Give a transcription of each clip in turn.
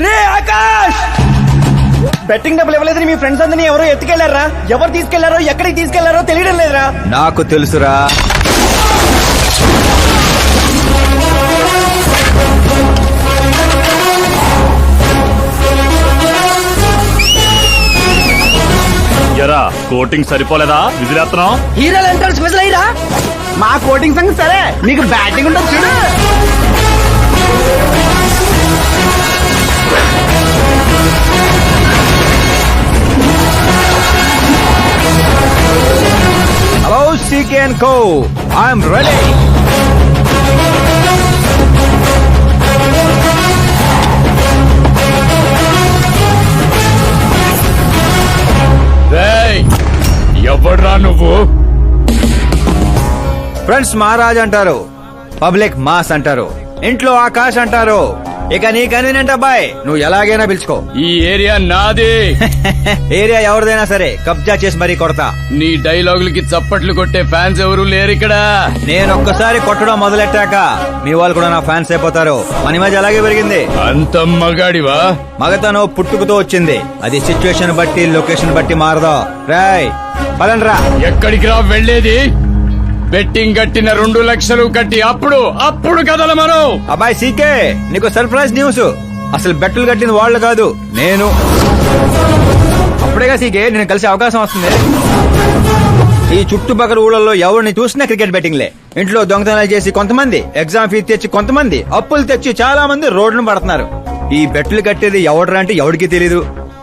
రే Akash, betting డబ్బులు ఇవ్వలేదని మీ friends అందరినీ ఎవరో ఎత్తుకెళ్లారా? ఎవరు తీసుకెళ్లారో ఎక్కడికి తీసుకెళ్లారో తెలియడం లేదురా. నాకు తెలుసురా. ఎరా కోటింగ్ సరిపోలేదా? విజిలేస్తున్నాం. హీరోలు అంటారు స్పెషల్ అయ్యరా. మా కోటింగ్ సంగతి సరే, మీకు బ్యాటింగ్ ఉంటుంది చూడు. Hello CK and co, I'm ready. ఎవడ్రా నువ్వు? ఫ్రెండ్స్ మహారాజ్ అంటారు, పబ్లిక్ మాస్ అంటారు, ఇంట్లో ఆకాష్ అంటారు. ఇక నీ కన్వీనియంట్ అబ్బాయి, నువ్వు ఎలాగైనా పిలుచుకో. ఈ ఏరియా నాది. ఏరియా ఎవరిదైనా సరే కబ్జా చేసి మరీ కొడతా. నీ డైలాగులకి చప్పట్లు కొట్టే ఫ్యాన్స్ ఎవరు లేరు ఇక్కడ. నేను ఒక్కసారి కొట్టడం మొదలెట్టాక మీ వాళ్ళు కూడా నా ఫ్యాన్స్ అయిపోతారు. మన మధ్య అలాగే పెరిగింది. అంత మగాడివా? మగతను పుట్టుకతో వచ్చింది, అది సిచ్యువేషన్ బట్టి లొకేషన్ బట్టి మారదా. రాయ్ పదండ్రా. ఎక్కడికి రా వెళ్ళేది? బెట్టింగ్ కట్టిన 2 లక్షలు కట్టి అప్పుడు కదల మనం. అబ్బాయి సీకే, నీకు సర్ప్రైజ్ న్యూస్. అసలు బెట్టులు కట్టింది వాళ్ళు కాదు, నేను. అప్పుడేగా సీకే నేను కలిసే అవకాశం వస్తుంది. ఈ చుట్టుపక్కల ఊళ్ళల్లో ఎవరిని చూసినా క్రికెట్ బెట్టింగ్లే. ఇంట్లో దొంగతనాలు చేసి కొంతమంది, ఎగ్జామ్ ఫీజు తెచ్చి కొంతమంది, అప్పులు తెచ్చి చాలా మంది రోడ్డును పడుతున్నారు. ఈ బెట్టులు కట్టేది ఎవడరా అంటే ఎవడికి తెలీదు.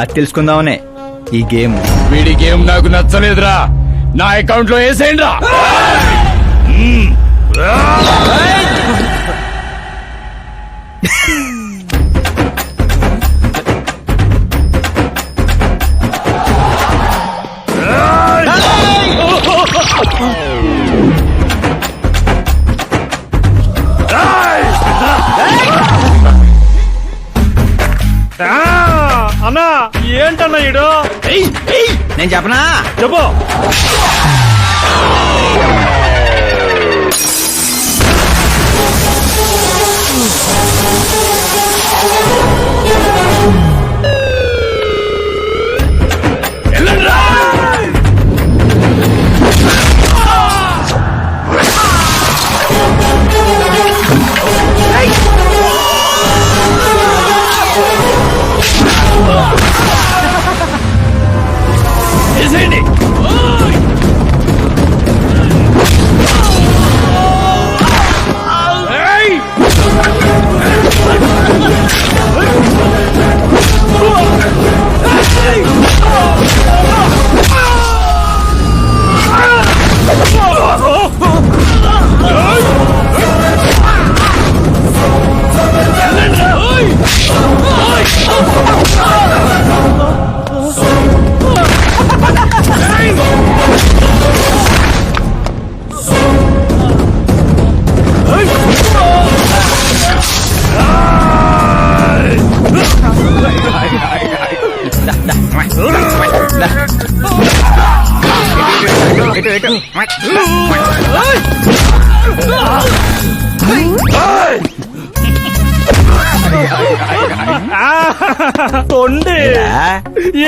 అది తెలుసుకుందామనే ఈ గేమ్. వీడి గేమ్ నాకు నచ్చలేదురా. నా అకౌంట్ లో వేసేయండి రా. అన్నా ఏంటన్నా ఇడు? నేను చెప్పనా? చెప్పు.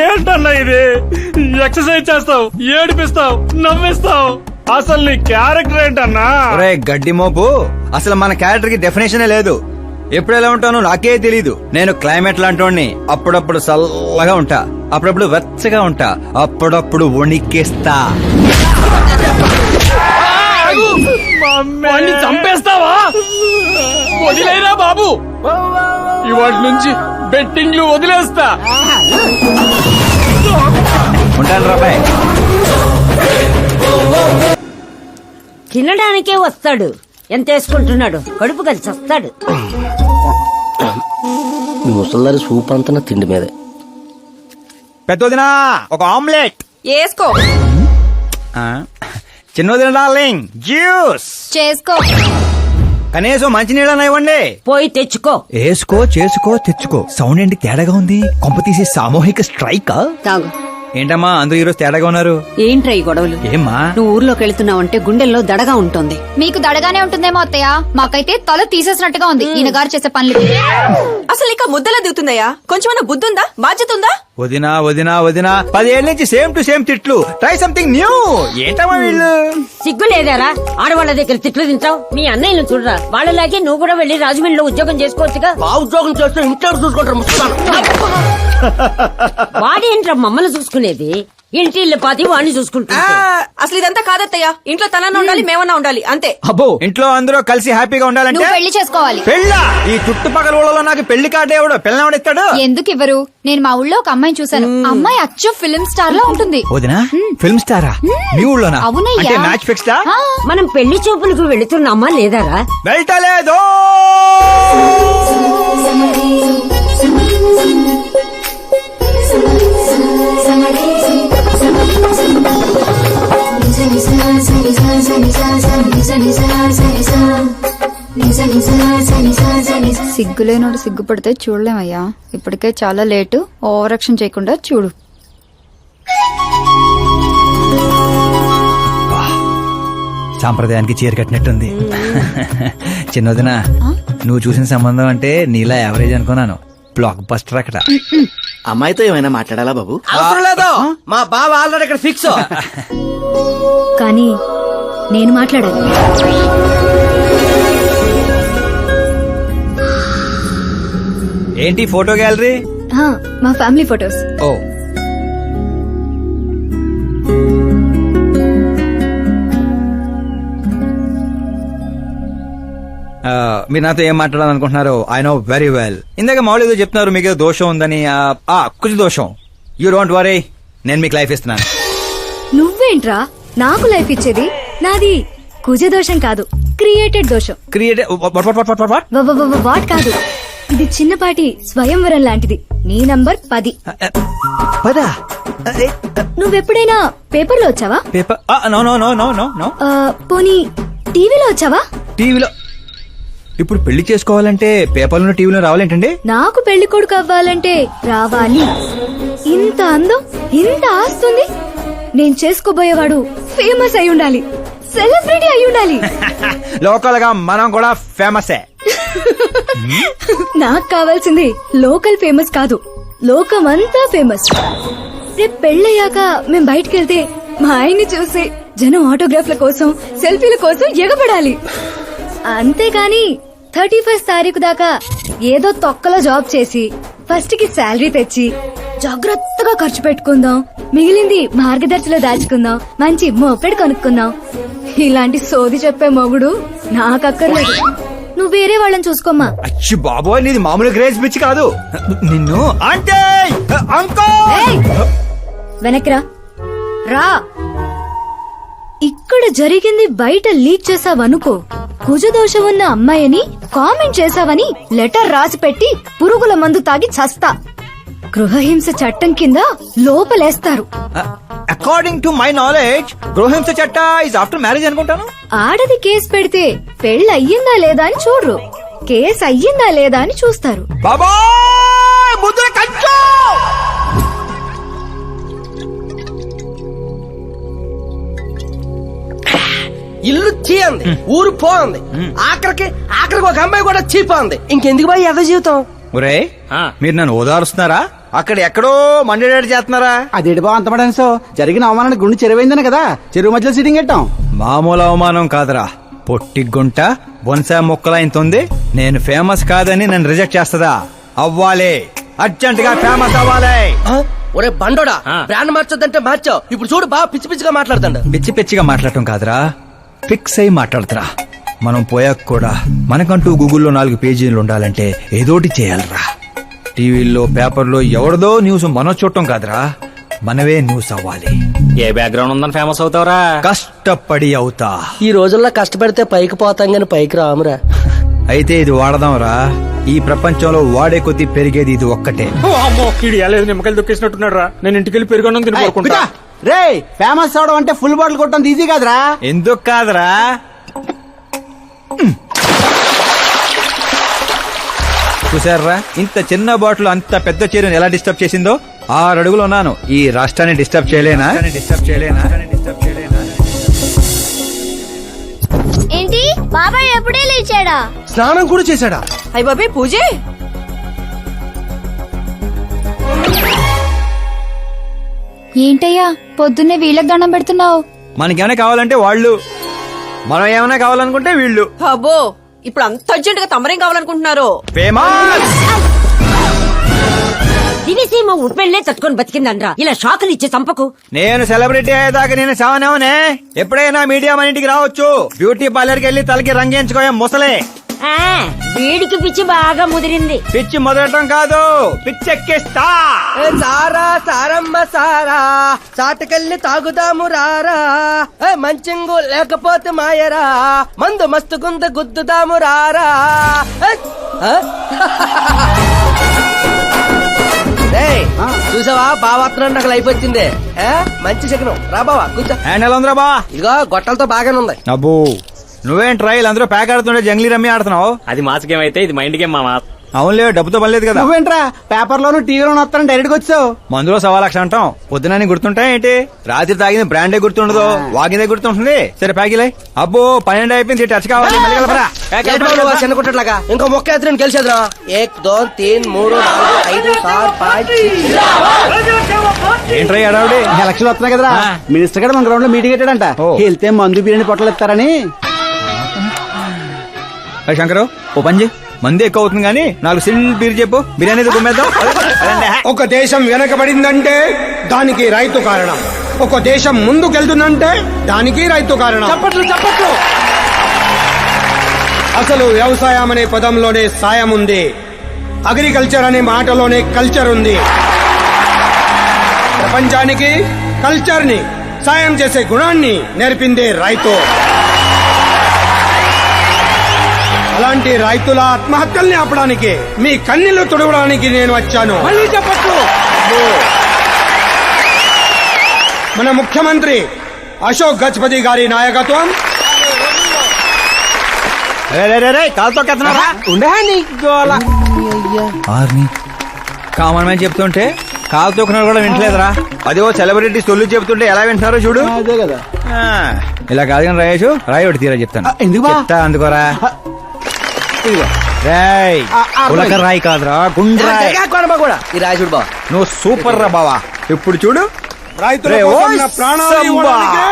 ఏంటన్నా ఇది? ఎక్సర్సైజ్ చేస్తావు, ఏడిపిస్తావు, నవ్విస్తావు. అసలు నీ క్యారెక్టర్ ఏంటన్నా? గడ్డి మోపు, అసలు మన క్యారెక్టర్ కి డెఫినేషన్ లేదు. ఎప్పుడు ఎలా ఉంటానో నాకే తెలీదు. నేను క్లైమేట్ లాంటి అప్పుడప్పుడు చల్లగా ఉంటా, అప్పుడప్పుడు వెచ్చగా ఉంటా, అప్పుడప్పుడు వణికేస్తా. చంపేస్తావా? వదిలేరా బాబు, ఇవాటి నుంచి బెట్టింగ్లు వదిలేస్తా. ఉంటాను రాబాయ్. తినడానికే వస్తాడు, ఎంత వేసుకుంటున్నాడు, కడుపు కలిసి వస్తాడు. మీ ముసల్దారి సూప్ అంతా తిండి మీదే. పెద్దదినా ఒక ఆమ్లెట్ వేసుకో. చిన్నదిన డార్లింగ్ జ్యూస్ చేసుకో. కనీసం మంచినీళ్ళని ఇవ్వండి. పోయి తెచ్చుకో. వేసుకో, చేసుకో, తెచ్చుకో. సౌండ్ ఏంటి తేడాగా ఉంది? కొంప తీసి సామూహిక స్ట్రైక్. తాగు. ఏంటమ్మా అందరూ ఈరోజు తేడాగా ఉన్నారు? ఏంట్రా ఈ గొడవలు? ఏమ్మా నువ్వు ఊర్లోకి వెళ్తున్నావంటే గుండెల్లో దడగా ఉంటుంది. మీకు దడగానే ఉంటుందేమో అత్తయ్య, మాకైతే తల తీసేసినట్టుగా ఉంది ఈయన గారు చేసే పనులు. అసలు ఇంకా ముద్దలా దిగుతుందయ్యా? కొంచెమన్నా బుద్ధి ఉందా? బాధ్యత ఉందా? వదినా వదినా వదినా 10 ఏళ్ళ నుంచి సేమ్ టు సేమ్ తిట్లు. Try something new. ఏంటమ్మా వీళ్ళు? సిగ్గు లేదారా ఆడవాళ్ళ దగ్గర తిట్లు తింటావు? మీ అన్నయ్యను చూడరా, వాళ్ళలాగే నువ్వు కూడా వెళ్లి రాజమండ్రిలో ఉద్యోగం చేసుకోవచ్చుగా. ఉద్యోగం చేస్తే ఇంట్లో చూసుకుంటారు. వాడేంట్రా మమ్మల్ని చూసుకునేది? ఇంటి ఇల్లు పాతి వాడిని చూసుకుంటా. అసలు ఇదంతా కాదత్తయ్యా. ఇంట్లో తనన్నా ఉండాలి, మేమన్నా ఉండాలి, అంతే. అబ్బో ఇంట్లో అందరూ కలిసి హ్యాపీగా ఉండాలంటే నువ్వు పెళ్లి చేసుకోవాలి. పెళ్ళా? ఈ చుట్టుపక్కల ఊళ్ళలో నాకు పెళ్లి కార్డు ఎవడు పిల్లవాడిస్తాడు? ఎందుకు ఇవ్వరు? నేను మా ఊళ్ళో ఒక అమ్మాయిని చూశాను. అమ్మాయి అచ్చు ఫిల్మ్ స్టార్ లో ఉంటుంది. వదినా ఫిల్మ్ స్టారా? మీ ఊళ్ళోనా? అవునయ్యా. అంటే మ్యాచ్ ఫిక్స్డా? ఆ, మనం పెళ్లి చూపులకు వెళుతున్నామా లేదారా? వెళ్ళలేదు. సిగ్గులేనోడు సిగ్గుపడితే చూడలేమయ్యా. ఇప్పటికే చాలా లేటు. ఓవర్ యాక్షన్ చేయకుండా చూడు. సాంప్రదాయానికి చీర కట్టినట్టుంది. చిన్నదినా నువ్వు చూసిన సంబంధం అంటే నీలా యావరేజ్ అనుకున్నాను. బ్లాక్ బస్టర్ అక్కడ. అమ్మాయితో ఏమైనా మాట్లాడాలా బాబు? అవసరం లేదు, మా బావ ఆల్రెడీ ఇక్కడ ఫిక్స్. కానీ నేను మాట్లాడాలి. ఏంటి ఫోటో గ్యాలరీ? మా ఫ్యామిలీ ఫొటోస్. ఓ మీరు నాతో ఏం మాట్లాడాలనుకుంటున్నారు? I know very well. ఇందాక మామూలు ఏదో చెప్తున్నారు, మీకు ఏదో దోషం ఉందని. కుజ దోషం. యూ డోంట్ వరీ, నేను మీకు లైఫ్ ఇస్తున్నాను. నువ్వేంట్రా నాకు లైఫ్ ఇచ్చేది? నాది కుజ దోషం కాదు, క్రియేటెడ్ దోషం. క్రియేట్ వాట్ కాదు, ఇది చిన్నపాటి స్వయంవరం లాంటిది. నీ నంబర్ 10. పదా నువ్వెప్పుడైనా పేపర్లో వచ్చావా? Paper? No no no no no no. పోనీ టీవీలో వచ్చావా? టీవీలో? ఇప్పుడు పెళ్లి చేసుకోవాలంటే పేపర్లో టీవీలో రావాలేంటండి? నాకు పెళ్లి కొడుకు అవ్వాలంటే రావాలి. ఇంత అందం, ఇంత ఆస్తుంది. నేను చేసుకోబోయేవాడు ఫేమస్ అయి ఉండాలి, సెలబ్రిటీ అయి ఉండాలి. లోకల్ గా మనం కూడా ఫేమసే. నాకు కావాల్సింది లోకల్ ఫేమస్ కాదు, లోకమంతా ఫేమస్. రేపు పెళ్ళయ్యాక మేం బయటకెళ్తే మా ఆయన్ని చూసి జనం ఆటోగ్రాఫ్ల కోసం, సెల్ఫీల కోసం ఎగబడాలి. అంతేగాని 31st తారీఖు దాకా ఏదో తొక్కలో జాబ్ చేసి ఫస్ట్ కి శాలరీ తెచ్చి జాగ్రత్తగా ఖర్చు పెట్టుకుందాం, మిగిలింది మార్గదర్శిలో దాచుకుందాం, మంచి మోపెడు కొనుక్కుందాం. ఇలాంటి సోది చెప్పే మొగుడు నాకక్కర్లేదు. నువ్వు వేరే వాళ్ళని చూసుకోమ్మా. అచ్చి బాబోయ్, నీది మామూలు గ్రేజ్ పిచ్చి కాదు. నిన్ను అంటే వెనక్రా రా. ఇక్కడ జరిగింది బయట లీక్ చేసావనుకో, కుజదోషం ఉన్న అమ్మాయిని కామెంట్ చేసావని లెటర్ రాసి పెట్టి పురుగుల మందు తాగి చస్తా. గృహహింస చట్టం కింద లోపలేస్తారు. అకార్డింగ్ టు మై నాలెడ్జ్ గృహహింస చట్ట ఇస్ ఆఫ్టర్ మ్యారేజ్ అనుకుంటాను. ఆడది కేసు పెడితే పెళ్లి అయ్యిందా లేదా అని చూడరు, కేసు అయ్యిందా లేదా అని చూస్తారు. బాబోయ్ ముద్ర కంచు. ఇల్లు చీయంది, ఊరు పోంది, ఆఖరికి ఒక అమ్మాయి కూడా చీపోంది. ఇంకెందుకు బాయ్ ఎద జీవితం? ఒరే మీరు నన్ను ఓదారుస్తున్నారా? అక్కడ ఎక్కడో మండేడాడు చేస్తున్నారా? అదేడు బా అంత పడాను. సో జరిగిన అవమానానికి గుండె చెరువైందనే కదా చెరువు మధ్యలో సిట్టింగ్ పెట్టాం. మామూలు అవమానం కాదురా, పొట్టి గుంట బొన్సా మొక్కలైంతుంది. నేను ఫేమస్ కాదని నన్ను రిజెక్ట్ చేస్తదా? అవ్వాలి, అర్జెంట్ గా ఫేమస్ అవ్వాలి. ఒరే బండోడా, బ్రాండ్ మార్చొద్దంటే మార్చావు. ఇప్పుడు చూడు బాగా పిచ్చి పిచ్చిగా మాట్లాడుతాడు. పిచ్చి పిచ్చిగా మాట్లాడటం కాదురా, ఫిక్స్ అయి మాట్లాడుతురా. మనం పోయాక కూడా మనకంటూ గూగుల్లో 4 పేజీలు ఉండాలంటే ఏదోటి చేయాలరా. టీవీల్లో పేపర్లో ఎవరిదో న్యూస్ మనం చూడటం కాదురా, మనవే న్యూస్ అవ్వాలి. ఏ బ్యాక్గ్రౌండ్ ఉందని ఫేమస్ అవుతావురా? కష్టపడి అవుతా. ఈ రోజుల్లో కష్టపడితే పైకి పోతాం గాని పైకి రామురా. అయితే ఇది వాడదాంరా. ఈ ప్రపంచంలో వాడే కొద్దీ పెరిగేది ఇది ఒక్కటే. నిమ్మకాయలు దొక్కేసినట్టున్నాడు రా. నేను ఇంటికి వెళ్ళి పెరుగొన్నం తినుకుంటా. రే ఫేమస్ అవడం అంటే ఫుల్ బాటిల్ కొట్టడం ఈజీ కాదురా. ఎందుకు కాదురా? చూసారా ఇంత చిన్న బాటిల్ అంత పెద్ద చీరను ఎలా డిస్టర్బ్ చేసిందో 6 అడుగులు ఉన్నాను ఈ రాష్ట్రాన్ని డిస్టర్బ్ చేయలేనా ఏంటి బాబాయ్ ఎప్పుడే లేచాడా? స్నానం కూడా చేశాడా? అయ్య బాబే పూజే. ఏంటయ్యా పొద్దున్నే వీళ్ళకి దండం పెడుతున్నావు? మనకేమైనా కావాలంటే వాళ్ళు, మనం ఏమైనా కావాలనుకుంటే వీళ్ళు. అబ్బో ఇప్పుడు అంత అర్జెంట్ గా తమరేం కావాలనుకుంటున్నారు? ఫేమస్. దివిసీమ ఉప్పెళ్లే తట్టుకొని బతికిందనరా, ఇలా షాకులు ఇచ్చే చంపకు. నేను సెలబ్రిటీ అయ్యేదాకా నేను సావనేవనే. ఎప్పుడైనా మీడియా మన ఇంటికి రావచ్చు. బ్యూటీ పార్లర్కి వెళ్ళి తలకి రంగేయించుకోయా ముసలే. ఆ, వీడికి పిచ్చి బాగా ముదిరింది. పిచ్చి మొదలటం కాదు, పిచ్చెక్కిస్తా. సారా సారమ్మ సారా, చాటకెళ్ళి తాగుదాము రారా. మంచింగు లేకపోతే మాయరా, మందు మస్తు గుంద గుద్దుదాము రారా. చూసావా బావాత్రం నాకు లైఫ్ వచ్చింది. మంచి శకనం. రా బావా కూర్చో. హ్యాండ్ ఎలా ఉందిరా బా? ఇదిగో గొట్టలతో బాగానే ఉంది. అబ్బో నువ్వేం ట్రైల్ అందరూ ప్యాక్ ఆడుతుండే జంగ్లీ రమ్మి ఆడుతున్నావు. అది మాస్ గేమ్ అయితే ఇది మైండ్ గేమ్ మామా. అవునులే, డబ్బుతో పనిలేదు కదా. నువ్వేంట్రా పేపర్ లోను టీవీలోను వస్తాను డైరెక్ట్ గా వచ్చావు. మందులో 1,00,000 అంటాం. పొద్దునని గుర్తుంటాయి ఏంటి? రాత్రి తాగింది బ్రాండే గుర్తుండదు, వాగిందే గుర్తుంటుంది. సరే ప్యాకిలే. అబ్బో 12 అయిపోయింది, టచ్ కావాలి. మళ్ళీ కలపరా. చిన్న కుట్టట్లాగా ఇంకో మొక్క ఎత్తున గెలిచేద్రా. 1 2 3 4 5 6 5. ఏంట్రై అడావుడి? ఎలక్షన్ వస్తున్నాయి కదరా, మినిస్టర్ గారు మన గ్రౌండ్ లో మీటింగ్ పెట్టాడంట. ఓ. వెళ్తే మందు బిర్యానీ పొట్టలు ఇస్తారని. శంకరు ఓ పని చేయి, మంది ఎక్కువ అవుతుంది కానీ 4 సిల్ బీర్ చెప్పు, బిర్యానీ గుమ్మేద్దాం. ఒక దేశం వెనకబడిందంటే దానికి రైతు కారణం. ఒక దేశం ముందుకెళ్తుందంటే దానికి రైతు కారణం. చప్పట్లు. అసలు వ్యవసాయం అనే పదంలోనే సాయం ఉంది. అగ్రికల్చర్ అనే మాటలోనే కల్చర్ ఉంది. ప్రపంచానికి కల్చర్ ని, సాయం చేసే గుణాన్ని నేర్పిందే రైతు. అలాంటి రైతుల ఆత్మహత్యల్ని ఆపడానికి, మీ కన్నీళ్లు తుడవడానికి నేను వచ్చాను. మళ్ళీ చెప్పట్లు. మన ముఖ్యమంత్రి అశోక్ గజపతి గారి నాయకత్వం, కాలుతో కామన్ మ్యాన్ చెప్తుంటే కాలు తొక్కున్నారు కూడా వింటలేదురా. అదే ఓ సెలబ్రిటీ సొల్లు చెప్తుంటే ఎలా వింటున్నారో చూడు. అదే కదా. ఇలా కాదు కానీ రాయేషు, రాయి ఒకటి తీరా చెప్తాను. ఎందుకు బా? చెప్తా అందుకోరా. ఇదిగో. రాయ్ ఉలక రాయి కాదురా, గుండ్రాయ్. కూడా ఈ రాజుడు బావ. నువ్వు సూపర్ రా బావా. ఇప్పుడు చూడు, రైతుల రే, కోసం ఓయ్ నా ప్రాణాలు సంబా. ఇవ్వడానికే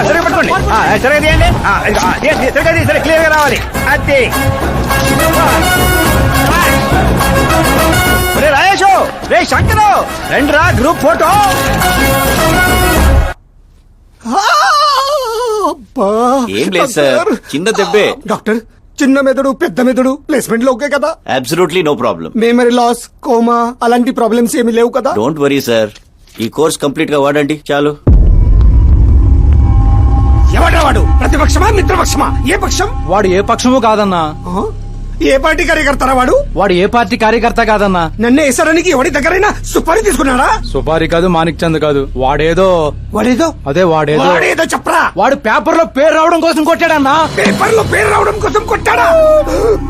సరే పట్టుకోండి. సరే తీయండి. సరే క్లియర్ గా రావాలి. అది రే రాయేషు, రే శంకరు, రండి రా గ్రూప్ ఫోటో. ఏం లేదు సార్, చిన్న దెబ్బే. డాక్టర్, చిన్న మెదడు పెద్ద మెదడు ప్లేస్మెంట్ లో ఓకే కదా? Absolutely no problem. Memory loss, coma అలాంటి ప్రాబ్లమ్స్ ఏమీ లేవు కదా? డోంట్ వరీ సార్, ఈ కోర్స్ కంప్లీట్ గా వాడండి చాలు. ఎవడా వాడు? ప్రతిపక్షమా మిత్రపక్షమా? ఏ పక్షం? వాడు ఏ పక్షము కాదన్నా. ఏ పార్టీ కార్యకర్తారా వాడు? వాడు ఏ పార్టీ కార్యకర్త కాదన్నా. నన్ను వేసడానికి ఎవరి దగ్గరైనా సుపారీ తీసుకున్నాడా? సుపారి కాదు, మాణిక్ చంద్ కాదు. వాడేదో వాడేదో చెప్పరా. వాడు పేపర్ లో పేరు రావడం కోసం కొట్టాడన్నా. పేపర్ లో పేరు రావడం కోసం కొట్టాడా?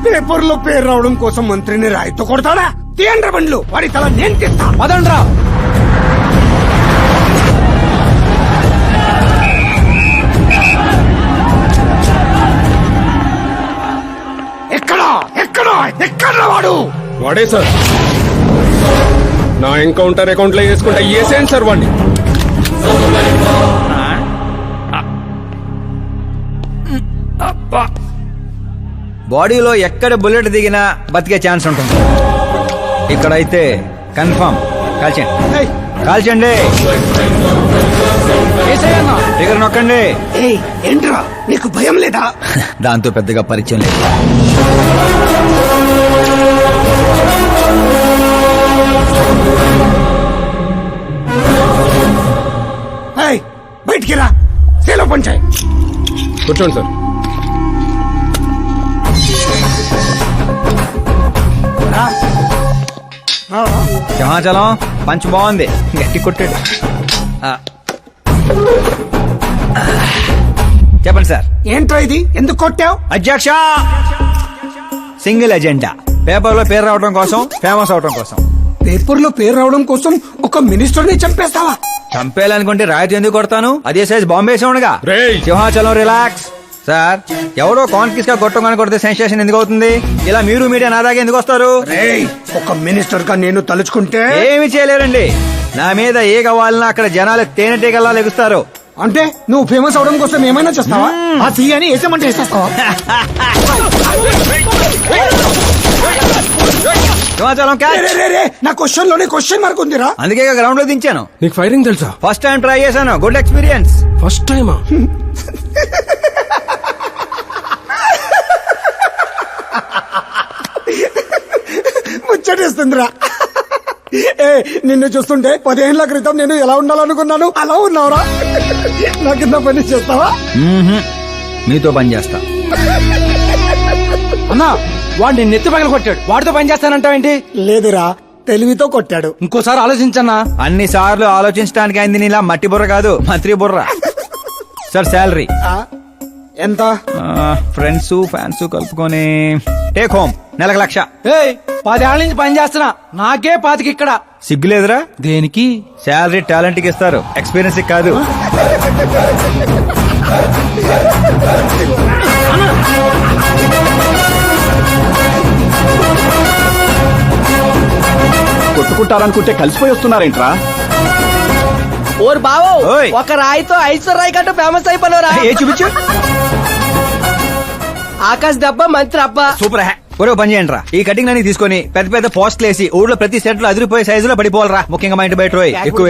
పేపర్ లో పేరు రావడం కోసం మంత్రిని రాయితో కొడతాడా? తీయండ్ర బండ్లు, వాడి తల నేను తీస్తా. పదండ్రా. ఎక్కడ వాడు? వాడే సార్, నా ఎన్కౌంటర్ అకౌంట్ లో వేసుకుంటా వేసేయండి సార్ వాడిని. బాడీలో ఎక్కడ బుల్లెట్ దిగినా బతికే ఛాన్స్ ఉంటుంది. ఇక్కడైతే కన్ఫర్మ్. కాల్చండి, కాల్చండి. దగ్గర నొక్కండి. ఏంట్రా నీకు భయం లేదా? దాంతో పెద్దగా పరిచయం లేదు. బయటికి రా, సేలో పంచాయి. కూర్చోండి సార్. సింహాచలం పంచ్ బాగుంది, గట్టి కొట్టాడు. ఆ. చెప్పండి సార్. ఏంట్రా ఇది, ఎందుకు కొట్టావు? అధ్యక్ష, సింగిల్ ఎజెండా, పేపర్ లో పేరు రావడం కోసం, ఫేమస్ అవడం కోసం. పేపర్ లో పేరు రావడం కోసం ఒక మినిస్టర్ ని చంపేస్తావా? చంపేయాలనుకుంటే రాయితీ ఎందుకు కొడతాను? అదే సైజ్ బాంబే సౌండ్గా. రేయ్! సింహాచలం రిలాక్స్. సార్, ఎవరో కాన్ఫిస్ గా కొట్టగానే కొడితే సెన్సేషన్ ఎందుకు అవుతుంది? ఇలా మీరు మీడియా నా దాకా ఎందుకు వస్తారు? రేయ్, ఒక మినిస్టర్ గా నేను తలుచుకుంటే ఏమి చేయలేరండి. నా మీద ఏ కావాలన్నా అక్కడ జనాలు తేనెటీగల్లా లెగుస్తారు. అంటే నువ్వు ఫేమస్ అవడం కోసం ఏమైనా చేస్తావా? ఆ సీఎని వేసేమంటే వేసేస్తావా? సింహాచలం క్యాచ్. రే, రే, రే, నా క్వశ్చన్ లోనే క్వశ్చన్ మార్క్ ఉందిరా. అందుకే గ్రౌండ్ లో దించాను. నీకు ఫైరింగ్ తెలుసా? ఫస్ట్ టైం ట్రై చేశాను, గుడ్ ఎక్స్పీరియన్స్. ఫస్ట్ టైమా? ముచ్చటేస్తుందిరా. ఏ, నిన్ను చూస్తుంటే 10 ఏళ్ల క్రితం నేను ఎలా ఉండాలనుకున్నాను అలా ఉన్నావురా. నా కింద పని చేస్తావా? మీతో పని చేస్తా. అన్నా వాడు నిన్ను ఎత్తి పగల కొట్టాడు, వాడితో పని చేస్తానంటావేంటి? లేదురా, తెలివితో కొట్టాడు. ఇంకోసారి ఆలోచించన్నా. అన్ని సార్లు ఆలోచించడానికి అయింది నీలా మట్టి బుర్ర కాదు, మంత్రి బుర్ర. సార్ శాలరీ ఆ, ఎంత? ఫ్రెండ్స్ ఫ్యాన్స్ కలుపుకొని టేక్ హోమ్ నెలకు 1,00,000. ఏయ్ 10 ఏళ్ల నుంచి పని చేస్తున్నా, నాకే 25 ఇక్కడ. సిగ్గులేదురా? దేనికి? శాలరీ టాలెంట్ కి ఇస్తారు, ఎక్స్పీరియన్స్ కి కాదు. కొట్టుకుంటారనుకుంటే కలిసిపోయి వస్తున్నారేంట్రా? ఓర్ బావో, ఓయ్. ఒక రాయితో ఐశ్వర్ రాయ్ కంటే ఫేమస్ అయిపోయినరా? ఏ చూపించు. ఆకాశ్ దెబ్బ మంత్రి అబ్బ. సూపర్ హ్యా. ఒరే పని చేయండి రా, ఈ కటింగ్ అన్ని తీసుకొని పెద్ద పెద్ద పోస్టులు వేసి ఊళ్ళో ప్రతి సెట్ లో అదిరిపోయే సైజులో పడిపోవాలరా. ముఖ్యంగా మా ఇంటి బయట ఎక్కువ